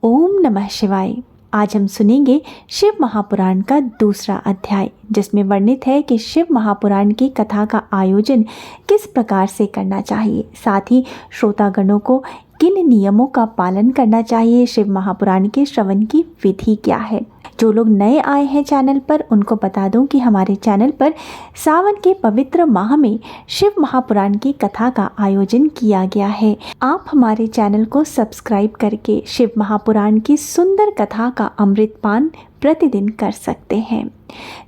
ओम नमः शिवाय। आज हम सुनेंगे शिव महापुराण का दूसरा अध्याय, जिसमें वर्णित है कि शिव महापुराण की कथा का आयोजन किस प्रकार से करना चाहिए, साथ ही श्रोतागणों को किन नियमों का पालन करना चाहिए। शिव महापुराण के श्रवण की विधि क्या है। जो लोग नए आए हैं चैनल पर, उनको बता दूं कि हमारे चैनल पर सावन के पवित्र माह में शिव महापुराण की कथा का आयोजन किया गया है। आप हमारे चैनल को सब्सक्राइब करके शिव महापुराण की सुंदर कथा का अमृतपान प्रतिदिन कर सकते हैं।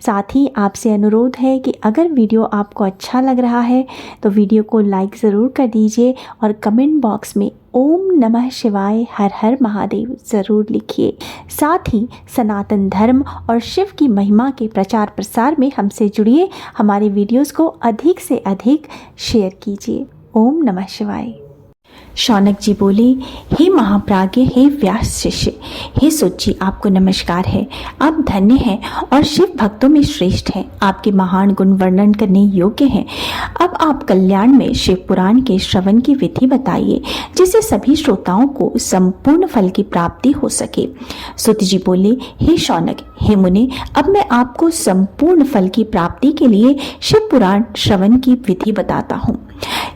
साथ ही आपसे अनुरोध है कि अगर वीडियो आपको अच्छा लग रहा है तो वीडियो को लाइक ज़रूर कर दीजिए और कमेंट बॉक्स में ओम नमः शिवाय हर हर महादेव ज़रूर लिखिए। साथ ही सनातन धर्म और शिव की महिमा के प्रचार प्रसार में हमसे जुड़िए। हमारे वीडियोस को अधिक से अधिक शेयर कीजिए। ओम नमः शिवाय। शौनक जी बोले, हे महाप्राज्ञ, हे व्यास शिष्य, हे सुत जी, आपको नमस्कार है। आप धन्य हैं और शिव भक्तों में श्रेष्ठ हैं। आपके महान गुण वर्णन करने योग्य हैं। अब आप कल्याण में शिव पुराण के श्रवण की विधि बताइए, जिससे सभी श्रोताओं को संपूर्ण फल की प्राप्ति हो सके। सुत जी बोले, हे शौनक, हे मुने, अब मैं आपको संपूर्ण फल की प्राप्ति के लिए शिव पुराण श्रवण की विधि बताता हूँ।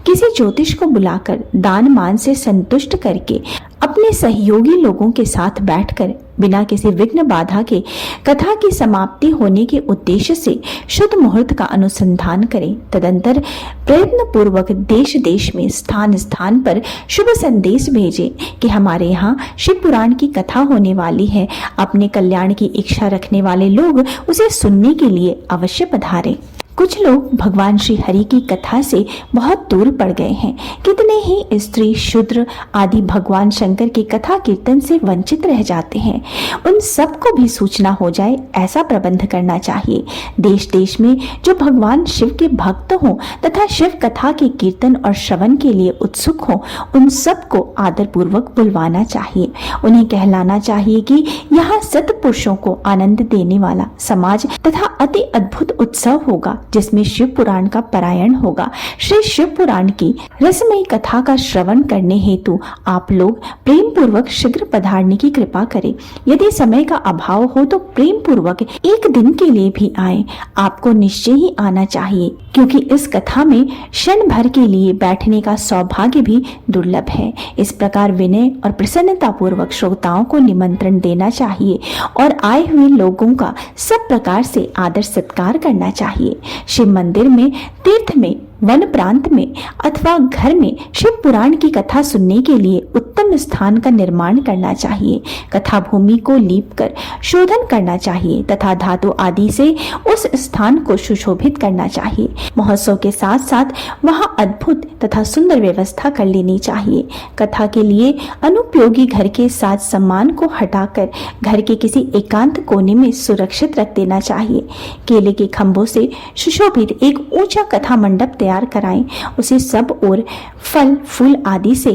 किसी ज्योतिष को बुलाकर दान मान से संतुष्ट करके अपने सहयोगी लोगों के साथ बैठकर बिना किसी विघ्न बाधा के कथा की समाप्ति होने के उद्देश्य से शुद्ध मुहूर्त का अनुसंधान करें। तदंतर प्रयत्न पूर्वक देश देश में स्थान स्थान पर शुभ संदेश भेजें कि हमारे यहाँ शिव पुराण की कथा होने वाली है। अपने कल्याण की इच्छा रखने वाले लोग उसे सुनने के लिए अवश्य पधारें। कुछ लोग भगवान श्री हरि की कथा से बहुत दूर पड़ गए हैं। कितने ही स्त्री, शूद्र आदि भगवान शंकर की कथा कीर्तन से वंचित रह जाते हैं। उन सबको भी सूचना हो जाए, ऐसा प्रबंध करना चाहिए। देश देश में जो भगवान शिव के भक्त हों तथा शिव कथा के कीर्तन और श्रवण के लिए उत्सुक हों, उन सबको आदर पूर्वक बुलवाना चाहिए। उन्हें कहलाना चाहिए कि यहाँ सत्पुरुषों को आनंद देने वाला समाज तथा अति अद्भुत उत्सव होगा, जिसमें शिव पुराण का पारायण होगा। श्री शिव पुराण की रसमयी कथा का श्रवण करने हेतु आप लोग प्रेम पूर्वक शीघ्र पधारने की कृपा करें। यदि समय का अभाव हो तो प्रेम पूर्वक एक दिन के लिए भी आए। आपको निश्चय ही आना चाहिए, क्योंकि इस कथा में क्षण भर के लिए बैठने का सौभाग्य भी दुर्लभ है। इस प्रकार विनय और प्रसन्नता पूर्वक श्रोताओं को निमंत्रण देना चाहिए और आए हुए लोगों का सब प्रकार से आदर सत्कार करना चाहिए। शिव मंदिर में, तीर्थ में, वन प्रांत में अथवा घर में शिव पुराण की कथा सुनने के लिए उत्तम स्थान का निर्माण करना चाहिए। कथा भूमि को लीप कर शोधन करना चाहिए तथा धातु आदि से उस स्थान को सुशोभित करना चाहिए। महोत्सव के साथ साथ वहाँ अद्भुत तथा सुंदर व्यवस्था कर लेनी चाहिए। कथा के लिए अनुपयोगी घर के साज सामान को हटाकर घर के किसी एकांत कोने में सुरक्षित रख देना चाहिए। केले के खंभों से सुशोभित एक ऊंचा कथा मंडप तैयार कराएं। उसे सब ओर फल फूल आदि से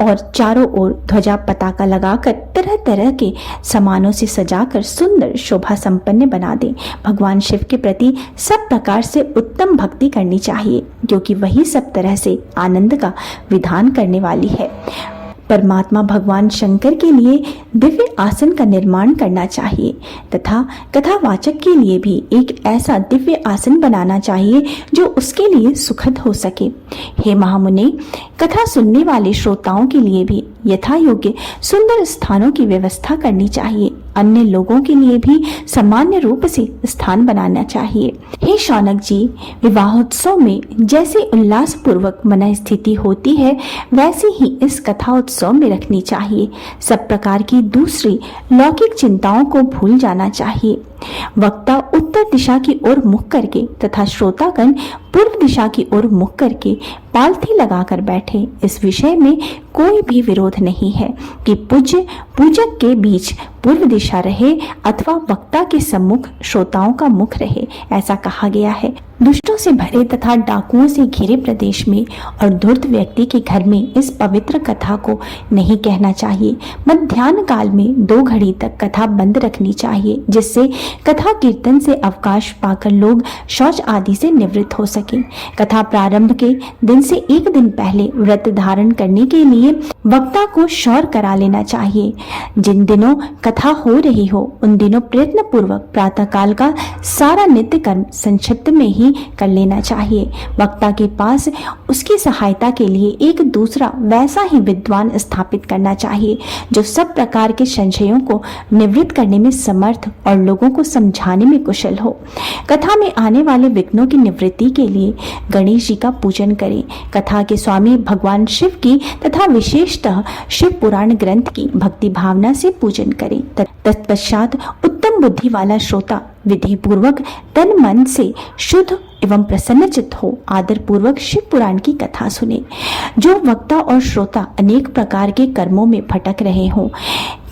और चारों ओर ध्वजा पताका लगाकर तरह तरह के सामानों से सजाकर सुंदर शोभा संपन्न बना दें। भगवान शिव के प्रति सब प्रकार से उत्तम भक्ति करनी चाहिए, क्योंकि वही सब तरह से आनंद का विधान करने वाली है। परमात्मा भगवान शंकर के लिए दिव्य आसन का निर्माण करना चाहिए तथा कथावाचक के लिए भी एक ऐसा दिव्य आसन बनाना चाहिए जो उसके लिए सुखद हो सके। हे महामुने, कथा सुनने वाले श्रोताओं के लिए भी यथा योग्य सुंदर स्थानों की व्यवस्था करनी चाहिए। अन्य लोगों के लिए भी सामान्य रूप से स्थान बनाना चाहिए। हे शौनक जी, विवाहोत्सव में जैसे उल्लास पूर्वक मन स्थिति होती है, वैसे ही इस कथा उत्सव में रखनी चाहिए। सब प्रकार की दूसरी लौकिक चिंताओं को भूल जाना चाहिए। वक्ता उत्तर दिशा की ओर मुख करके तथा श्रोतागण पूर्व दिशा की ओर मुख करके पालथी लगाकर बैठे। इस विषय में कोई भी विरोध नहीं है कि पूज्य पूजक के बीच पूर्व दिशा रहे अथवा वक्ता के सम्मुख श्रोताओं का मुख रहे। ऐसा कहा गया है। दुष्टों से भरे तथा डाकुओं से घिरे प्रदेश में और धूर्त व्यक्ति के घर में इस पवित्र कथा को नहीं कहना चाहिए। मध्याह्न काल में 2 घड़ी तक कथा बंद रखनी चाहिए, जिससे कथा कीर्तन से अवकाश पाकर लोग शौच आदि से निवृत्त हो सके। कथा प्रारंभ के दिन से 1 दिन पहले व्रत धारण करने के लिए वक्ता को शौर करा लेना चाहिए। जिन दिनों कथा हो रही हो उन दिनों प्रयत्न पूर्वक प्रातः काल का सारा नित्य कर्म संक्षिप्त में ही कर लेना चाहिए। वक्ता के पास उसकी सहायता के लिए एक दूसरा वैसा ही विद्वान स्थापित करना चाहिए जो सब प्रकार के संशयों को निवृत्त करने में समर्थ और लोगों को समझाने में कुशल हो। कथा में आने वाले विघ्नों की निवृत्ति के लिए गणेश जी का पूजन करें। कथा के स्वामी भगवान शिव की तथा विशेषतः शिव पुराण ग्रंथ की भक्ति भावना से पूजन करें। तत्पश्चात उत्तम बुद्धि वाला श्रोता विधि पूर्वक तन मन से शुद्ध एवं प्रसन्नचित्त हो आदर पूर्वक शिव पुराण की कथा सुने। जो वक्ता और श्रोता अनेक प्रकार के कर्मों में भटक रहे हों,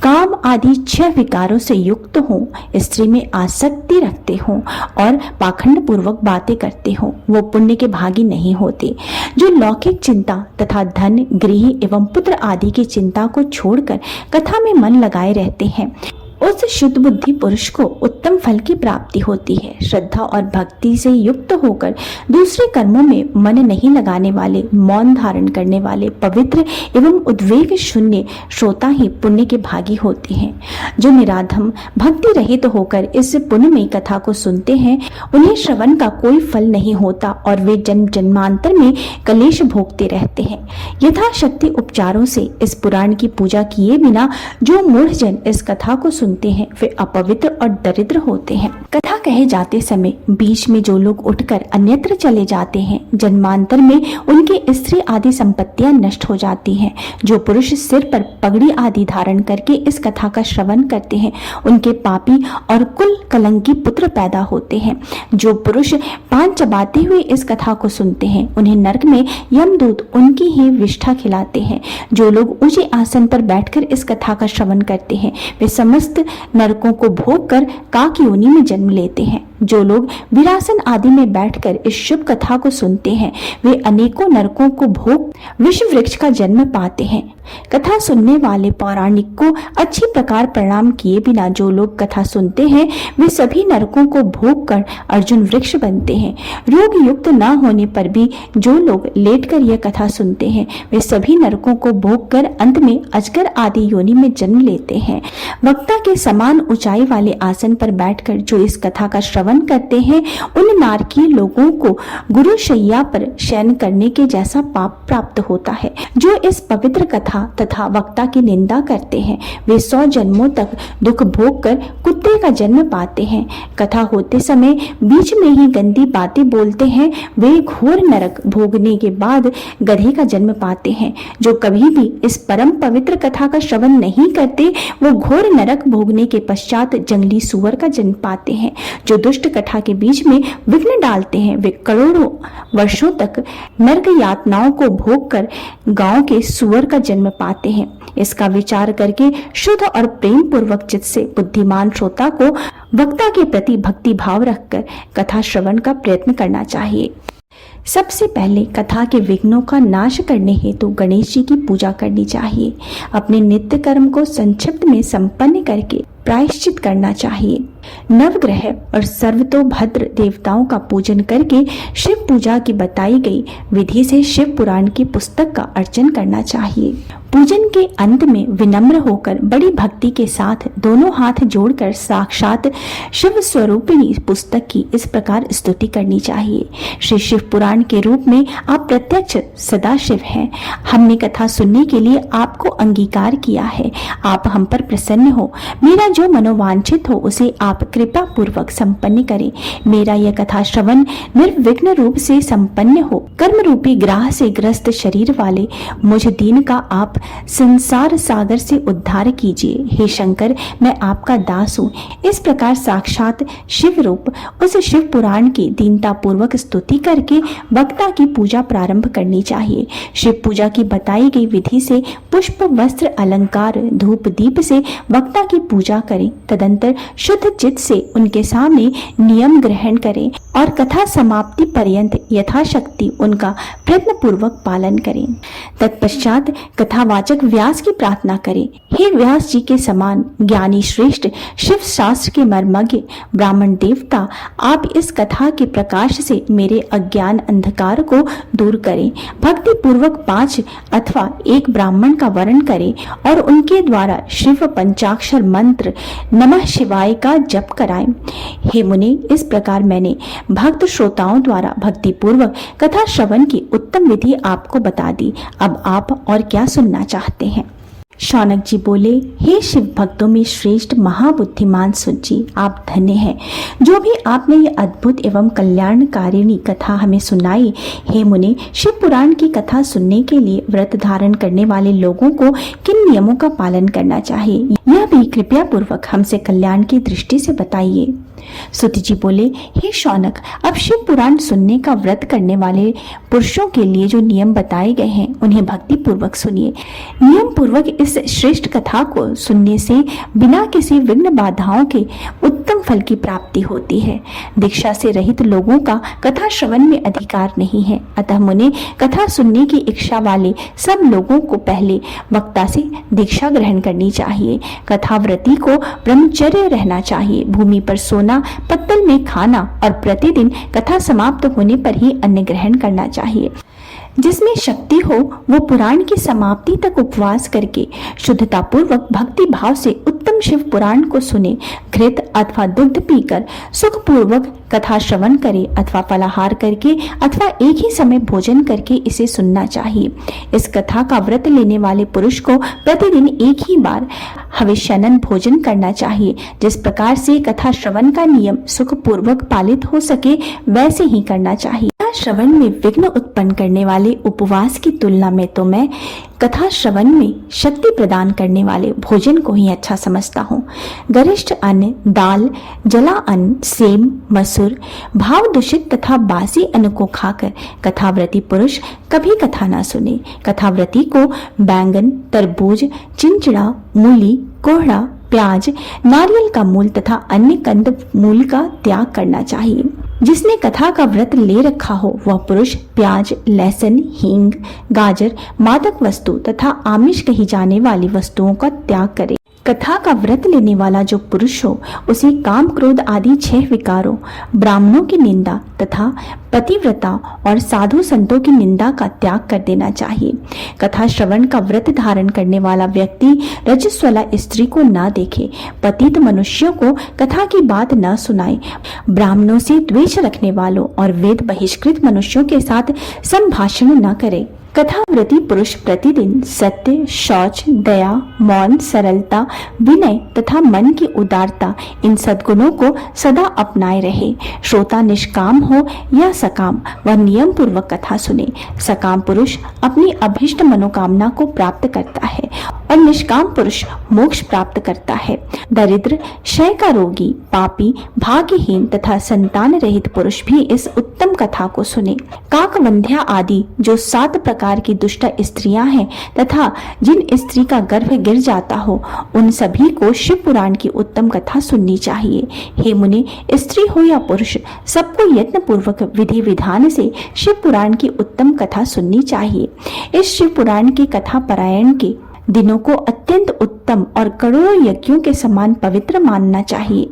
काम आदि 6 विकारों से युक्त हों, स्त्री में आसक्ति रखते हों और पाखंड पूर्वक बातें करते हों, वो पुण्य के भागी नहीं होते। जो लौकिक चिंता तथा धन, गृह एवं पुत्र आदि की चिंता को छोड़कर कथा में मन लगाए रहते हैं, उस शुद्ध बुद्धि पुरुष को उत्तम फल की प्राप्ति होती है। श्रद्धा और भक्ति से युक्त होकर दूसरे कर्मों में मन नहीं लगाने वाले, मौन धारण करने वाले, पवित्र एवं उद्वेग शून्य श्रोता ही पुण्य के भागी होते हैं। जो निराधम भक्ति रहित होकर इस पुण्यमयी कथा को सुनते हैं, उन्हें श्रवण का कोई फल नहीं होता और वे जन्म जन्मांतर में कलेश भोगते रहते हैं। यथाशक्ति उपचारों से इस पुराण की पूजा किए बिना जो मूढ़जन इस कथा को सुनते हैं वे अपवित्र और दरिद्र होते हैं। कथा कहे जाते समय बीच में जो लोग उठकर अन्यत्र चले जाते हैं, जन्मांतर में उनकी स्त्री आदि संपत्तियां नष्ट हो जाती हैं। जो पुरुष सिर पर पगड़ी आदि धारण करके इस कथा का श्रवण करते हैं, उनके पापी और कुल कलंकी पुत्र पैदा होते हैं। जो पुरुष पान चबाते हुए इस कथा को सुनते हैं, उन्हें नरक में यमदूत उनकी ही विष्ठा खिलाते हैं। जो लोग ऊंचे आसन पर बैठकर इस कथा का श्रवण करते हैं, वे समस्त नरकों को भोग कर काक योनि में जन्म लेते हैं। जो लोग विरासन आदि में बैठकर इस शुभ कथा को सुनते हैं, वे अनेकों नरकों को भोग विष वृक्ष का जन्म पाते हैं। कथा सुनने वाले पौराणिक को अच्छी प्रकार प्रणाम किए बिना जो लोग कथा सुनते हैं, वे सभी नरकों को भोग कर अर्जुन वृक्ष बनते हैं। रोग युक्त न होने पर भी जो लोग लेटकर यह कथा सुनते हैं, वे सभी नरकों को भोग कर अंत में अजगर आदि योनि में जन्म लेते हैं। वक्ता के समान ऊंचाई वाले आसन पर बैठकर जो इस कथा का श्रवण करते हैं, उन नारकीय लोगों को गुरु शैया पर शयन करने के जैसा पाप प्राप्त होता है। जो इस पवित्र कथा तथा वक्ता की निंदा करते हैं, वे 100 जन्मों तक दुख भोग कर कुत्ते का जन्म पाते हैं। कथा होते समय बीच में ही गंदी बातें बोलते हैं, वे घोर नरक भोगने के बाद गधे का जन्म पाते हैं। जो कभी भी इस परम पवित्र कथा का श्रवण नहीं करते, वो घोर नरक भोगने के पश्चात जंगली सुअर का जन्म पाते हैं। जो दुष्ट कथा के बीच में विघ्न डालते हैं, वे करोड़ों वर्षों तक नरक यातनाओं को भोग कर गांव के सुअर का जन्म पाते हैं। इसका विचार करके शुद्ध और प्रेम पूर्वक चित्त से बुद्धिमान श्रोता को वक्ता के प्रति भक्ति भाव रखकर कथा श्रवण का प्रयत्न करना चाहिए। सबसे पहले कथा के विघ्नों का नाश करने हेतु गणेश जी की पूजा करनी चाहिए। अपने नित्य कर्म को संक्षिप्त में संपन्न करके प्रायश्चित करना चाहिए। नवग्रह और सर्वतोभद्र देवताओं का पूजन करके शिव पूजा की बताई गई विधि से शिव पुराण की पुस्तक का अर्चन करना चाहिए। पूजन के अंत में विनम्र होकर बड़ी भक्ति के साथ दोनों हाथ जोड़कर साक्षात शिव स्वरूपिणी पुस्तक की इस प्रकार स्तुति करनी चाहिए। श्री शिव पुराण के रूप में आप प्रत्यक्ष सदाशिव हैं। हमने कथा सुनने के लिए आपको अंगीकार किया है। आप हम पर प्रसन्न हो। मेरा जो मनोवांछित हो उसे आप कृपा पूर्वक संपन्न करें। मेरा यह कथा श्रवण निर्विघ्न रूप से संपन्न हो। कर्म रूपी ग्राह से ग्रस्त शरीर वाले मुझ दीन का आप संसार सागर से उद्धार कीजिए। हे शंकर, मैं आपका दास हूँ। इस प्रकार साक्षात शिव रूप उस शिव पुराण की दीनता पूर्वक स्तुति करके वक्ता की पूजा प्रारंभ करनी चाहिए। शिव पूजा की बताई गई विधि से पुष्प, वस्त्र, अलंकार, धूप, दीप से वक्ता की पूजा करें। तदंतर शुद्ध चित्त से उनके सामने नियम ग्रहण करें और कथा समाप्ति पर्यंत यथाशक्ति उनका प्रयत्न पूर्वक पालन करें। तत्पश्चात कथावाचक व्यास की प्रार्थना करें। हे व्यास जी के समान ज्ञानी श्रेष्ठ शिव शास्त्र के मर्मज्ञ ब्राह्मण देवता, आप इस कथा के प्रकाश से मेरे अज्ञान अंधकार को दूर करें। भक्ति पूर्वक 5 अथवा 1 ब्राह्मण का वर्ण करें और उनके द्वारा शिव पंचाक्षर मंत्र नमः शिवाय का जप कराएं। हे मुनि, इस प्रकार मैंने भक्त श्रोताओं द्वारा भक्ति पूर्वक कथा श्रवण की उत्तम विधि आपको बता दी। अब आप और क्या सुनना चाहते हैं? शौनक जी बोले, हे शिव भक्तों में श्रेष्ठ महाबुद्धिमान सुत जी, आप धन्य हैं। जो भी आपने ये अद्भुत एवं कल्याणकारिणी कथा हमें सुनाई। हे मुनि, शिव पुराण की कथा सुनने के लिए व्रत धारण करने वाले लोगों को किन नियमों का पालन करना चाहिए, यह भी कृपया पूर्वक हमसे कल्याण की दृष्टि से बताइए। सुत जी बोले, हे शौनक, अब शिव पुराण सुनने का व्रत करने वाले पुरुषों के लिए जो नियम बताए गए हैं उन्हें भक्ति पूर्वक सुनिए। नियम पूर्वक इस श्रेष्ठ कथा को सुनने से बिना किसी विघ्न बाधाओं के उत्तम फल की प्राप्ति होती है। दीक्षा से रहित लोगों का कथा श्रवण में अधिकार नहीं है। अतः मुने, कथा सुनने की इच्छा वाले सब लोगों को पहले वक्ता से दीक्षा ग्रहण करनी चाहिए। कथाव्रती को ब्रह्मचर्य रहना चाहिए। भूमि पर सोना, पत्तल में खाना और प्रतिदिन कथा समाप्त होने पर ही अन्न ग्रहण करना चाहिए। जिसमें शक्ति हो वो पुराण की समाप्ति तक उपवास करके शुद्धता पूर्वक भक्ति भाव से उत्तम शिव पुराण को सुने। घृत अथवा दुग्ध पीकर सुख पूर्वक कथा श्रवण करे अथवा फलाहार करके अथवा एक ही समय भोजन करके इसे सुनना चाहिए। इस कथा का व्रत लेने वाले पुरुष को प्रतिदिन एक ही बार हविष्यानंद भोजन करना चाहिए। जिस प्रकार से कथा श्रवण का नियम सुख पूर्वक पालित हो सके वैसे ही करना चाहिए। श्रवण में विघ्न उत्पन्न करने वाले उपवास की तुलना में तो मैं कथा श्रवण में शक्ति प्रदान करने वाले भोजन को ही अच्छा समझता हूँ। गरिष्ठ अन्न, दाल, जला अन्न, सेम, मसूर, भाव दूषित तथा बासी अन्न को खाकर कथाव्रती पुरुष कभी कथा ना सुने। कथाव्रती को बैंगन, तरबूज, चिंचड़ा, मूली, कोहड़ा, प्याज, नारियल का मूल तथा अन्य कंद मूल का त्याग करना चाहिए। जिसने कथा का व्रत ले रखा हो वह पुरुष प्याज, लहसुन, हींग, गाजर, मादक वस्तु तथा आमिष कही जाने वाली वस्तुओं का त्याग करे। कथा का व्रत लेने वाला जो पुरुष हो उसे काम, क्रोध आदि 6 विकारों, ब्राह्मणों की निंदा तथा पतिव्रता और साधु संतों की निंदा का त्याग कर देना चाहिए। कथा श्रवण का व्रत धारण करने वाला व्यक्ति रजस्वला स्त्री को न देखे, पतित मनुष्यों को कथा की बात न सुनाए, ब्राह्मणों से द्वेष रखने वालों और वेद बहिष्कृत मनुष्यों के साथ संभाषण न करे। कथाव्रती पुरुष प्रतिदिन सत्य, शौच, दया, मौन, सरलता, विनय तथा मन की उदारता इन सद्गुणों को सदा अपनाए रहे। श्रोता निष्काम हो या सकाम वह नियम पूर्वक कथा सुने। सकाम पुरुष अपनी अभीष्ट मनोकामना को प्राप्त करता है और निष्काम पुरुष मोक्ष प्राप्त करता है। दरिद्र, क्षय का रोगी, पापी, भाग्यहीन तथा संतान रहित पुरुष भी इस उत्तम कथा को सुने। काकवंध्या आदि जो 7 प्रकार की दुष्ट स्त्रियां हैं तथा जिन स्त्री का गर्भ गिर जाता हो उन सभी को शिव पुराण की उत्तम कथा सुननी चाहिए। हे मुनि, स्त्री हो या पुरुष सबको यत्न पूर्वक विधि विधान से शिव पुराण की उत्तम कथा सुननी चाहिए। इस शिव पुराण की कथा पारायण के दिनों को अत्यंत उत्तम और करोड़ों यज्ञों के समान पवित्र मानना चाहिए।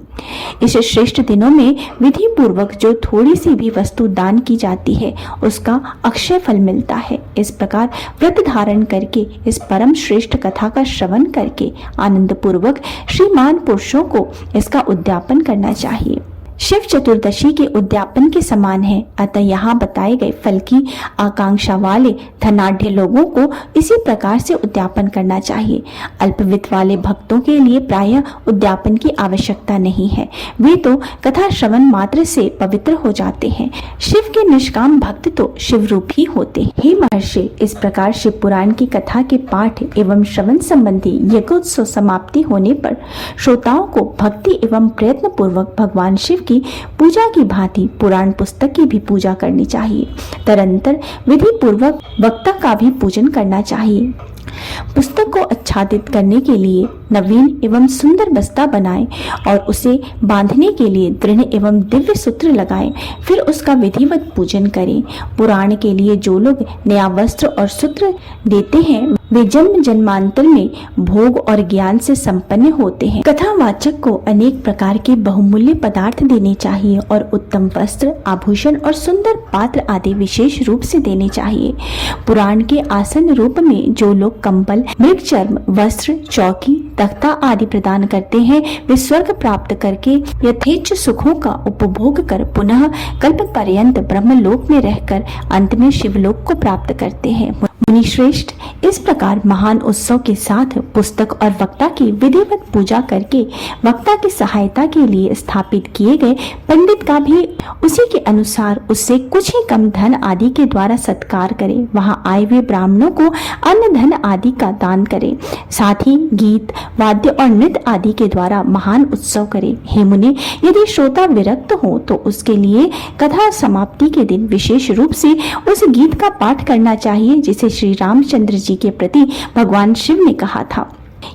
इस श्रेष्ठ दिनों में विधि पूर्वक जो थोड़ी सी भी वस्तु दान की जाती है उसका अक्षय फल मिलता है। इस प्रकार व्रत धारण करके इस परम श्रेष्ठ कथा का श्रवण करके आनंद पूर्वक श्रीमान पुरुषों को इसका उद्यापन करना चाहिए। शिव चतुर्दशी के उद्यापन के समान है। अतः यहाँ बताए गए फल की आकांक्षा वाले धनाढ़ लोगों को इसी प्रकार से उद्यापन करना चाहिए। अल्पवित्त वाले भक्तों के लिए प्रायः उद्यापन की आवश्यकता नहीं है, वे तो कथा श्रवण मात्र से पवित्र हो जाते हैं। शिव के निष्काम भक्त तो शिव रूप ही होते हैं। हे महर्षि, इस प्रकार शिव पुराण की कथा के पाठ एवं श्रवण संबंधी यज्ञोत्सव समाप्ति होने पर श्रोताओं को भक्ति एवं प्रयत्न पूर्वक भगवान शिव की पूजा की भांति पुराण पुस्तक की भी पूजा करनी चाहिए। तदंतर विधि पूर्वक वक्ता का भी पूजन करना चाहिए। पुस्तक को आच्छादित करने के लिए नवीन एवं सुंदर बस्ता बनाएं और उसे बांधने के लिए दृढ़ एवं दिव्य सूत्र लगाएं। फिर उसका विधिवत पूजन करें। पुराण के लिए जो लोग नया वस्त्र और सूत्र देते हैं वे जन्म जन्मांतर में भोग और ज्ञान से संपन्न होते हैं। कथावाचक को अनेक प्रकार के बहुमूल्य पदार्थ देने चाहिए और उत्तम वस्त्र, आभूषण और सुंदर पात्र आदि विशेष रूप से देने चाहिए। पुराण के आसन रूप में जो लोग कंबल, मृगचर्म, वस्त्र, चौकी, तख्ता आदि प्रदान करते हैं वे स्वर्ग प्राप्त करके यथेच्छ सुखों का उपभोग कर पुनः कल्प पर्यंत ब्रह्मलोक में रहकर अंत में शिवलोक को प्राप्त करते हैं। मुनि श्रेष्ठ, इस प्रकार महान उत्सव के साथ पुस्तक और वक्ता की विधिवत पूजा करके वक्ता की सहायता के लिए स्थापित किए गए पंडित का भी उसी के अनुसार उससे कुछ ही कम धन आदि के द्वारा सत्कार करे। वहाँ आए हुए ब्राह्मणों को अन्न धन आदि का दान करे। साथ ही गीत, वाद्य और नृत्य आदि के द्वारा महान उत्सव करे। हे मुने, यदि श्रोता विरक्त हो तो उसके लिए कथा समाप्ति के दिन विशेष रूप से उस गीत का पाठ करना चाहिए जिसे श्री रामचंद्र जी के प्रति भगवान शिव ने कहा था।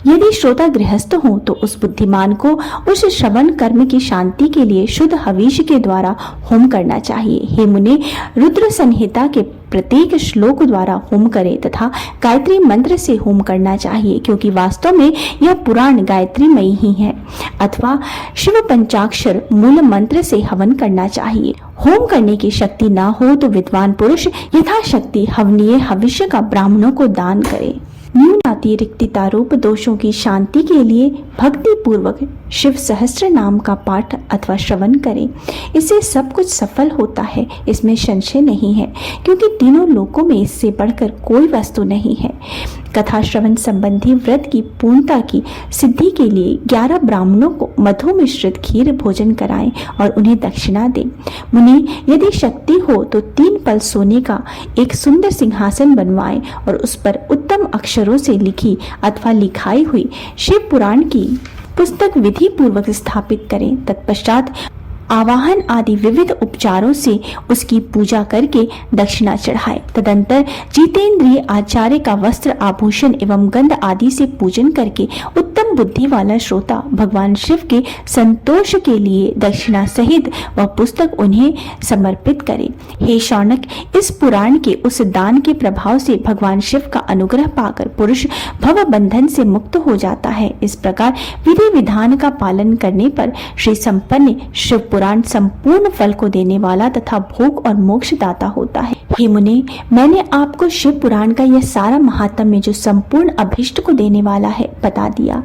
यदि श्रोता गृहस्थ हो तो उस बुद्धिमान को उस श्रवण कर्म की शांति के लिए शुद्ध हविष के द्वारा होम करना चाहिए। हे मुने, रुद्र संहिता के प्रत्येक श्लोक द्वारा होम करे तथा गायत्री मंत्र से होम करना चाहिए, क्योंकि वास्तव में यह पुराण गायत्रीमयी ही है। अथवा शिव पंचाक्षर मूल मंत्र से हवन करना चाहिए। होम करने की शक्ति न हो तो विद्वान पुरुष यथाशक्ति हवनीय हविष्य का ब्राह्मणों को दान करे। न्यूनातिरिक्तता रूप दोषों की शांति के लिए भक्ति पूर्वक शिव सहस्त्र नाम का पाठ अथवा श्रवण करें। इससे सब कुछ सफल होता है, इसमें संशय नहीं है, क्योंकि तीनों लोकों में इससे बढ़कर कोई वस्तु नहीं है। कथा श्रवण संबंधी व्रत की पूर्णता की सिद्धि के लिए 11 ब्राह्मणों को मधु मिश्रित खीर भोजन कराएं और उन्हें दक्षिणा दें। मुनि, यदि शक्ति हो तो 3 पल सोने का एक सुंदर सिंहासन बनवाएं और उस पर उत्तम अक्षरों से लिखी अथवा लिखाई हुई शिव पुराण की पुस्तक विधि पूर्वक स्थापित करें। तत्पश्चात आवाहन आदि विविध उपचारों से उसकी पूजा करके दक्षिणा चढ़ाए। तदंतर जितेंद्रिय आचार्य का वस्त्र, आभूषण एवं गंध आदि से पूजन करके उत्तम बुद्धि वाला श्रोता भगवान शिव के संतोष के लिए दक्षिणा सहित वह पुस्तक उन्हें समर्पित करे। हे शौनक, इस पुराण के उस दान के प्रभाव से भगवान शिव का अनुग्रह पाकर पुरुष भव बंधन से मुक्त हो जाता है। इस प्रकार विधि विधान का पालन करने पर श्री संपन्न शिव पुराण संपूर्ण फल को देने वाला तथा भोग और मोक्ष दाता होता है। हे मुने, मैंने आपको शिव पुराण का यह सारा महात्म्य जो संपूर्ण अभीष्ट को देने वाला है बता दिया।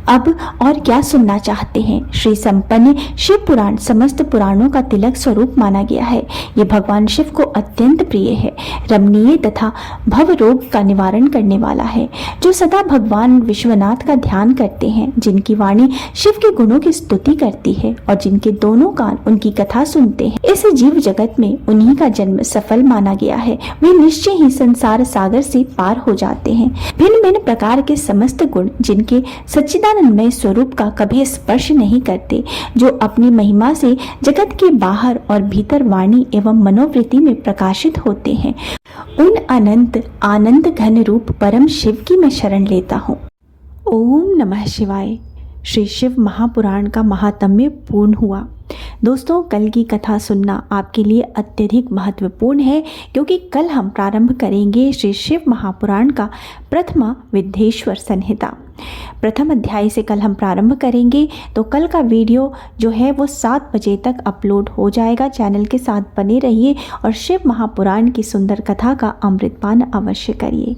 अब और क्या सुनना चाहते हैं? श्री संपन्न शिव पुराण समस्त पुराणों का तिलक स्वरूप माना गया है। ये भगवान शिव को अत्यंत प्रिय है, रमणीय तथा भव रोग का निवारण करने वाला है। जो सदा भगवान विश्वनाथ का ध्यान करते हैं, जिनकी वाणी शिव के गुणों की स्तुति करती है और जिनके दोनों कान उनकी कथा सुनते हैं, इस जीव जगत में उन्हीं का जन्म सफल माना गया है। वे निश्चय ही संसार सागर से पार हो जाते हैं। भिन्न भिन्न प्रकार के समस्त गुण जिनके सच्चिदानंदमय स्वरूप का कभी स्पर्श नहीं करते, जो अपनी महिमा से जगत के बाहर और भीतर वाणी एवं मनोवृत्ति में प्रकाशित होते हैं, उन अनंत आनंद घन रूप परम शिव की मैं शरण लेता हूँ। ओम नमः शिवाय। श्री शिव महापुराण का महात्म्य पूर्ण हुआ। दोस्तों, कल की कथा सुनना आपके लिए अत्यधिक महत्वपूर्ण है, क्योंकि कल हम प्रारंभ करेंगे श्री शिव महापुराण का प्रथमा विद्येश्वर संहिता। प्रथम अध्याय से कल हम प्रारंभ करेंगे। तो कल का वीडियो जो है वो 7 बजे तक अपलोड हो जाएगा। चैनल के साथ बने रहिए और शिव महापुराण की सुंदर कथा का अमृतपान अवश्य करिए।